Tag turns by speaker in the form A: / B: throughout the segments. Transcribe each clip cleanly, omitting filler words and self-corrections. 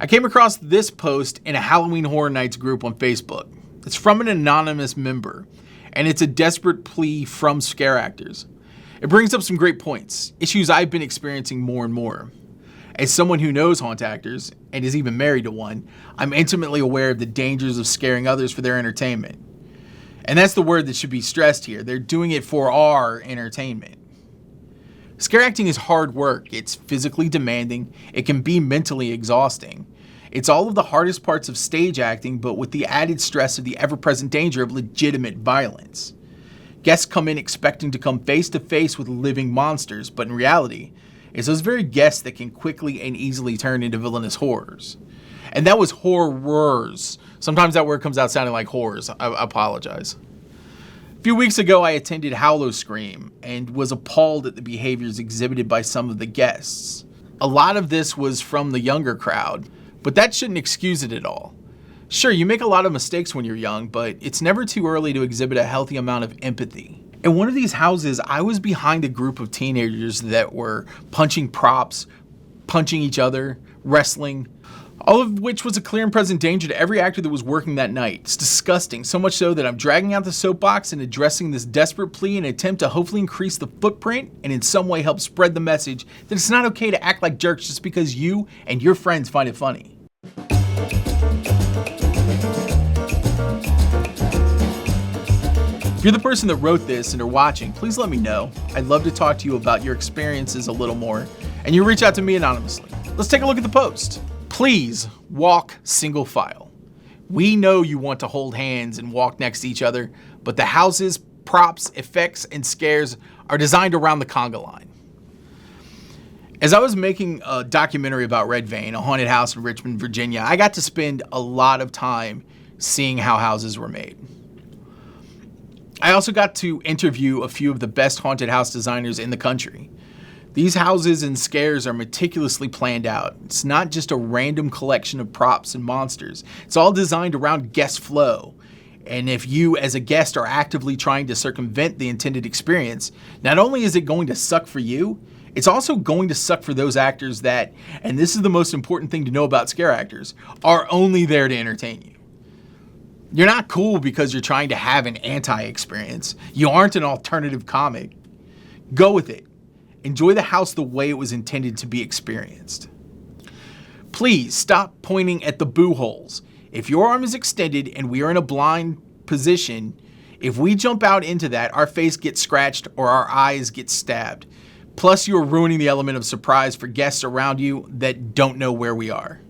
A: I came across this post in a Halloween Horror Nights group on Facebook. It's from an anonymous member, and it's a desperate plea from scare actors. It brings up some great points, issues I've been experiencing more and more. As someone who knows haunt actors, and is even married to one, I'm intimately aware of the dangers of scaring others for their entertainment. And that's the word that should be stressed here. They're doing it for our entertainment. Scare acting is hard work. It's physically demanding. It can be mentally exhausting. It's all of the hardest parts of stage acting, but with the added stress of the ever-present danger of legitimate violence. Guests come in expecting to come face to face with living monsters, but in reality, it's those very guests that can quickly and easily turn into villainous horrors. And that was horrors. Sometimes that word comes out sounding like horrors. I apologize. A few weeks ago, I attended Howl-O-Scream and was appalled at the behaviors exhibited by some of the guests. A lot of this was from the younger crowd, but that shouldn't excuse it at all. Sure, you make a lot of mistakes when you're young, but it's never too early to exhibit a healthy amount of empathy. In one of these houses, I was behind a group of teenagers that were punching props, punching each other, wrestling, all of which was a clear and present danger to every actor that was working that night. It's disgusting, so much so that I'm dragging out the soapbox and addressing this desperate plea in an attempt to hopefully increase the footprint and in some way help spread the message that it's not okay to act like jerks just because you and your friends find it funny. If you're the person that wrote this and are watching, please let me know. I'd love to talk to you about your experiences a little more, and you reach out to me anonymously. Let's take a look at the post. Please walk single file. We know you want to hold hands and walk next to each other, but the houses, props, effects, and scares are designed around the conga line. As I was making a documentary about Red Vein, a haunted house in Richmond, Virginia, I got to spend a lot of time seeing how houses were made. I also got to interview a few of the best haunted house designers in the country. These houses and scares are meticulously planned out. It's not just a random collection of props and monsters. It's all designed around guest flow. And if you as a guest are actively trying to circumvent the intended experience, not only is it going to suck for you, it's also going to suck for those actors that, and this is the most important thing to know about scare actors, are only there to entertain you. You're not cool because you're trying to have an anti-experience. You aren't an alternative comic. Go with it. Enjoy the house the way it was intended to be experienced. Please stop pointing at the boo holes. If your arm is extended and we are in a blind position, if we jump out into that, our face gets scratched or our eyes get stabbed. Plus, you're ruining the element of surprise for guests around you that don't know where we are.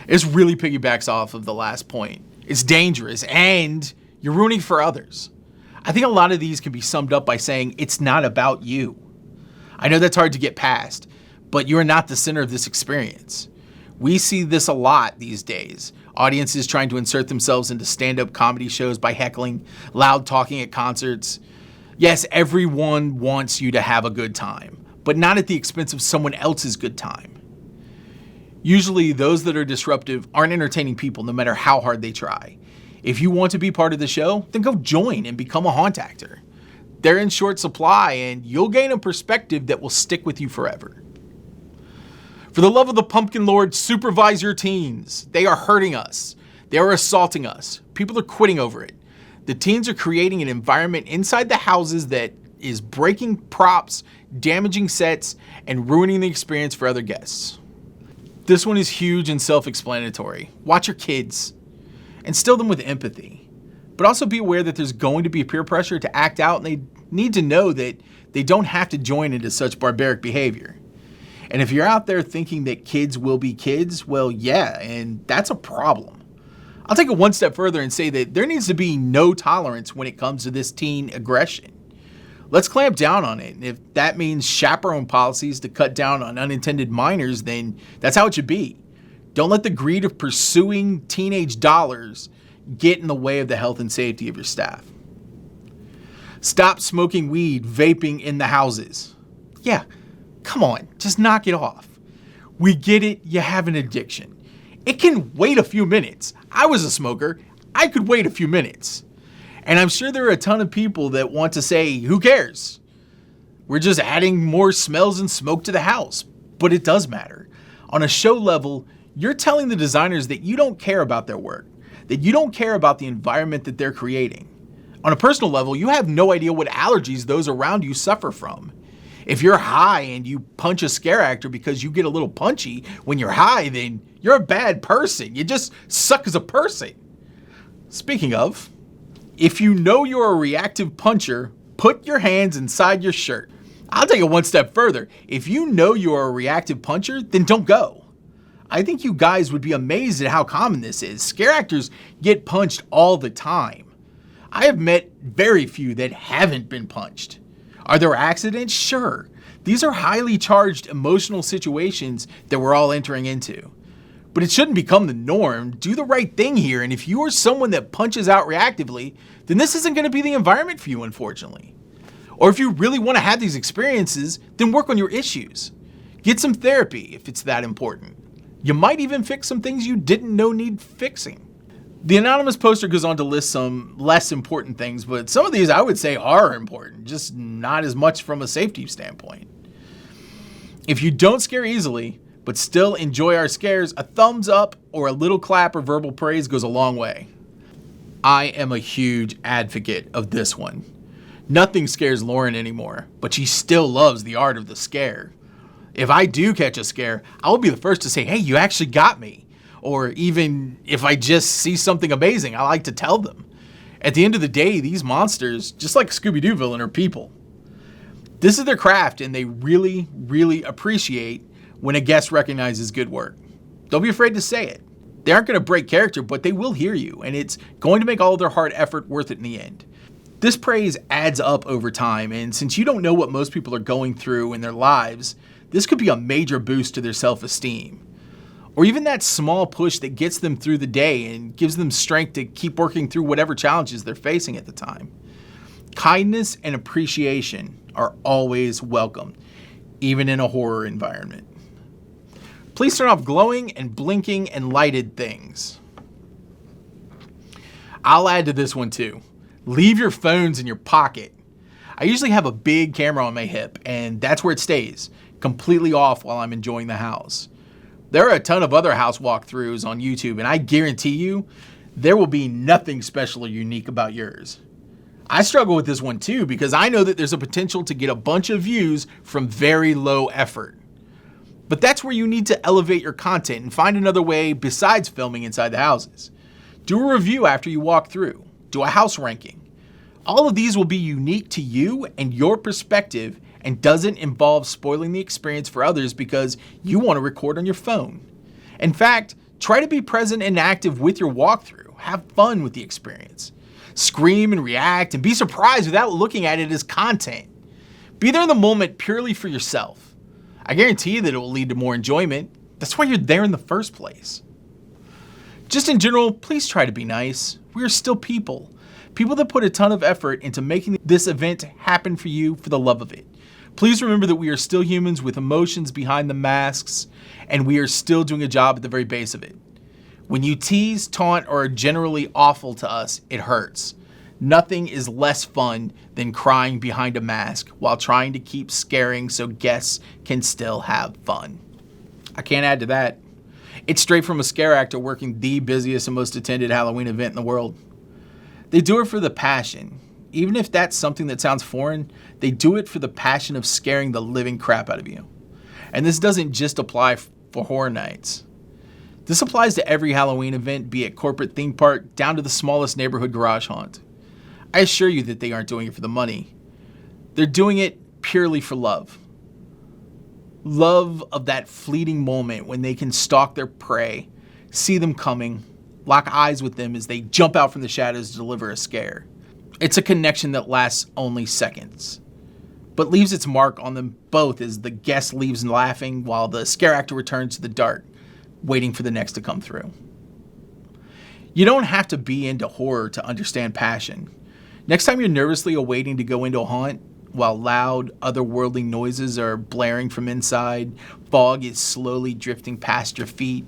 A: This really piggybacks off of the last point. It's dangerous, and you're ruining for others. I think a lot of these can be summed up by saying it's not about you. I know that's hard to get past, but you're not the center of this experience. We see this a lot these days. Audiences trying to insert themselves into stand-up comedy shows by heckling, loud talking at concerts. Yes, everyone wants you to have a good time, but not at the expense of someone else's good time. Usually, those that are disruptive aren't entertaining people no matter how hard they try. If you want to be part of the show, then go join and become a haunt actor. They're in short supply, and you'll gain a perspective that will stick with you forever. For the love of the Pumpkin Lord, supervise your teens. They are hurting us. They are assaulting us. People are quitting over it. The teens are creating an environment inside the houses that is breaking props, damaging sets, and ruining the experience for other guests. This one is huge and self-explanatory. Watch your kids. Instill them with empathy. But also be aware that there's going to be peer pressure to act out, and they need to know that they don't have to join into such barbaric behavior. And if you're out there thinking that kids will be kids, well, yeah, and that's a problem. I'll take it one step further and say that there needs to be no tolerance when it comes to this teen aggression. Let's clamp down on it. And if that means chaperone policies to cut down on unintended minors, then that's how it should be. Don't let the greed of pursuing teenage dollars get in the way of the health and safety of your staff. Stop smoking weed, vaping in the houses. Yeah, come on, just knock it off. We get it, you have an addiction. It can wait a few minutes. I was a smoker. I could wait a few minutes. And I'm sure there are a ton of people that want to say, who cares? We're just adding more smells and smoke to the house. But it does matter. On a show level, You're telling the designers that you don't care about their work, that you don't care about the environment that they're creating. On a personal level, you have no idea what allergies those around you suffer from. If you're high and you punch a scare actor because you get a little punchy when you're high, then you're a bad person. You just suck as a person. Speaking of, if you know you're a reactive puncher, put your hands inside your shirt. I'll take it one step further. If you know you're a reactive puncher, then don't go. I think you guys would be amazed at how common this is. Scare actors get punched all the time. I have met very few that haven't been punched. Are there accidents? Sure. These are highly charged emotional situations that we're all entering into. But it shouldn't become the norm. Do the right thing here, and if you are someone that punches out reactively, then this isn't going to be the environment for you, unfortunately. Or if you really want to have these experiences, then work on your issues. Get some therapy if it's that important. You might even fix some things you didn't know need fixing. The anonymous poster goes on to list some less important things, but some of these I would say are important, just not as much from a safety standpoint. If you don't scare easily, but still enjoy our scares, a thumbs up or a little clap or verbal praise goes a long way. I am a huge advocate of this one. Nothing scares Lauren anymore, but she still loves the art of the scare. If I do catch a scare, I will be the first to say, hey, you actually got me. Or even if I just see something amazing, I like to tell them. At the end of the day, these monsters, just like a Scooby-Doo villain, are people. This is their craft, and they really, really appreciate when a guest recognizes good work. Don't be afraid to say it. They aren't going to break character, but they will hear you, and it's going to make all of their hard effort worth it in the end. This praise adds up over time, and since you don't know what most people are going through in their lives, this could be a major boost to their self-esteem. Or even that small push that gets them through the day and gives them strength to keep working through whatever challenges they're facing at the time. Kindness and appreciation are always welcome, even in a horror environment. Please turn off glowing and blinking and lighted things. I'll add to this one too. Leave your phones in your pocket. I usually have a big camera on my hip, and that's where it stays, completely off while I'm enjoying the house. There are a ton of other house walkthroughs on YouTube, and I guarantee you, there will be nothing special or unique about yours. I struggle with this one too, because I know that there's a potential to get a bunch of views from very low effort. But that's where you need to elevate your content and find another way besides filming inside the houses. Do a review after you walk through. Do a house ranking. All of these will be unique to you and your perspective, and doesn't involve spoiling the experience for others because you want to record on your phone. In fact, try to be present and active with your walkthrough. Have fun with the experience. Scream and react and be surprised without looking at it as content. Be there in the moment purely for yourself. I guarantee you that it will lead to more enjoyment. That's why you're there in the first place. Just in general, please try to be nice. We are still people. People that put a ton of effort into making this event happen for you for the love of it. Please remember that we are still humans with emotions behind the masks, and we are still doing a job at the very base of it. When you tease, taunt, or are generally awful to us, it hurts. Nothing is less fun than crying behind a mask while trying to keep scaring so guests can still have fun. I can't add to that. It's straight from a scare actor working the busiest and most attended Halloween event in the world. They do it for the passion. Even if that's something that sounds foreign, they do it for the passion of scaring the living crap out of you. And this doesn't just apply for horror nights. This applies to every Halloween event, be it corporate theme park, down to the smallest neighborhood garage haunt. I assure you that they aren't doing it for the money. They're doing it purely for love. Love of that fleeting moment when they can stalk their prey, see them coming, lock eyes with them as they jump out from the shadows to deliver a scare. It's a connection that lasts only seconds, but leaves its mark on them both as the guest leaves laughing while the scare actor returns to the dark, waiting for the next to come through. You don't have to be into horror to understand passion. Next time you're nervously awaiting to go into a haunt, while loud, otherworldly noises are blaring from inside, fog is slowly drifting past your feet,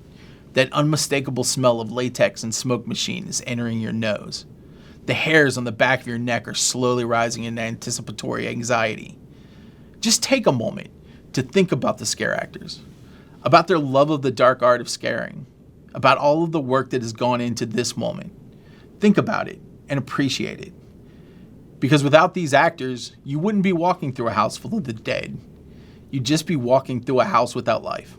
A: that unmistakable smell of latex and smoke machine is entering your nose. The hairs on the back of your neck are slowly rising in anticipatory anxiety. Just take a moment to think about the scare actors. about their love of the dark art of scaring, about all of the work that has gone into this moment. Think about it and appreciate it. Because without these actors, you wouldn't be walking through a house full of the dead. You'd just be walking through a house without life.